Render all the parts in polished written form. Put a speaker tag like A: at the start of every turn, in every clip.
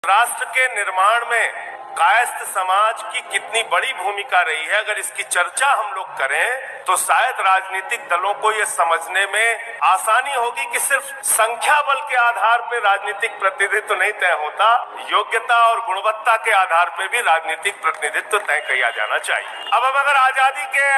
A: राष्ट्र के निर्माण में कायस्थ समाज की कितनी बड़ी भूमिका रही है, अगर इसकी चर्चा हम लोग करें तो शायद राजनीतिक दलों को यह समझने में आसानी होगी कि सिर्फ संख्या बल के आधार पर राजनीतिक प्रतिनिधित्व नहीं तय होता, योग्यता और गुणवत्ता के आधार पर भी राजनीतिक प्रतिनिधित्व तय किया जाना चाहिए। अब हम अगर आजादी के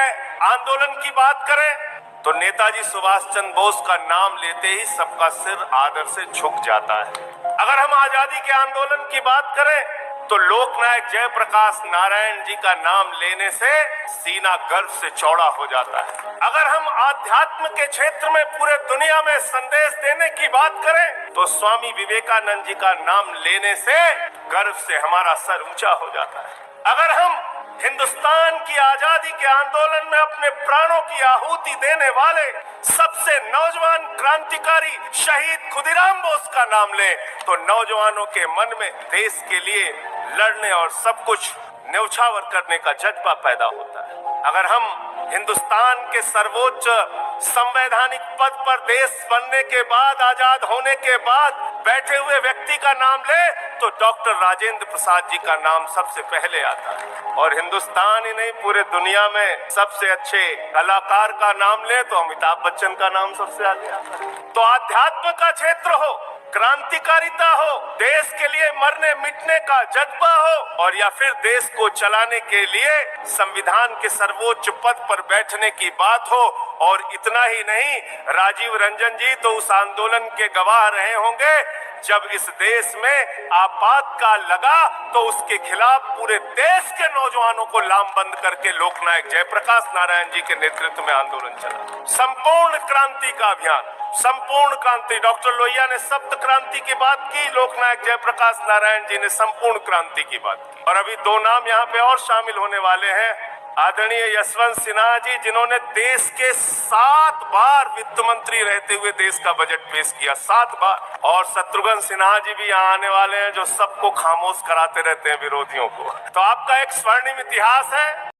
A: आंदोलन की बात करें तो नेताजी सुभाष चंद्र बोस का नाम लेते ही सबका सिर आदर से झुक जाता है। अगर हम आजादी के आंदोलन की बात करें तो लोकनायक जयप्रकाश नारायण जी का नाम लेने से सीना गर्व से चौड़ा हो जाता है। अगर हम आध्यात्म के क्षेत्र में पूरे दुनिया में संदेश देने की बात करें तो स्वामी विवेकानंद जी का नाम लेने से गर्व से हमारा सर ऊंचा हो जाता है। अगर हम हिंदुस्तान की आजादी के आंदोलन में अपने प्राणों की आहुति देने वाले सबसे नौजवान क्रांतिकारी शहीद खुदीराम बोस का नाम लें तो नौजवानों के मन में देश के लिए लड़ने और सब कुछ न्यौछावर करने का जज्बा पैदा होता है। अगर हम हिंदुस्तान के सर्वोच्च संवैधानिक पद पर देश बनने के बाद, आजाद होने के बाद बैठे हुए व्यक्ति का नाम ले तो डॉक्टर राजेंद्र प्रसाद जी का नाम सबसे पहले आता है। और हिंदुस्तान ही नहीं, पूरे दुनिया में सबसे अच्छे कलाकार का नाम ले तो अमिताभ बच्चन का नाम सबसे आगे आता है। तो आध्यात्म का क्षेत्र हो, क्रांतिकारिता हो, देश के लिए मरने मिटने का जज्बा हो, और या फिर देश को चलाने के लिए संविधान के सर्वोच्च पद पर बैठने की बात हो। और इतना ही नहीं, राजीव रंजन जी तो उस आंदोलन के गवाह रहे होंगे जब इस देश में आपातकाल लगा तो उसके खिलाफ पूरे देश के नौजवानों को लामबंद करके लोकनायक जयप्रकाश नारायण जी के नेतृत्व में आंदोलन चला। संपूर्ण क्रांति का अभियान, संपूर्ण क्रांति, डॉक्टर लोहिया ने सप्त क्रांति की बात की, लोकनायक जयप्रकाश नारायण जी ने संपूर्ण क्रांति की बात की। और अभी दो नाम यहाँ पे और शामिल होने वाले हैं, आदरणीय यशवंत सिन्हा जी जिन्होंने देश के 7 बार वित्त मंत्री रहते हुए देश का बजट पेश किया, 7 बार, और शत्रुघ्न सिन्हा जी भी यहाँ आने वाले हैं जो सबको खामोश कराते रहते हैं विरोधियों को। तो आपका एक स्वर्णिम इतिहास है।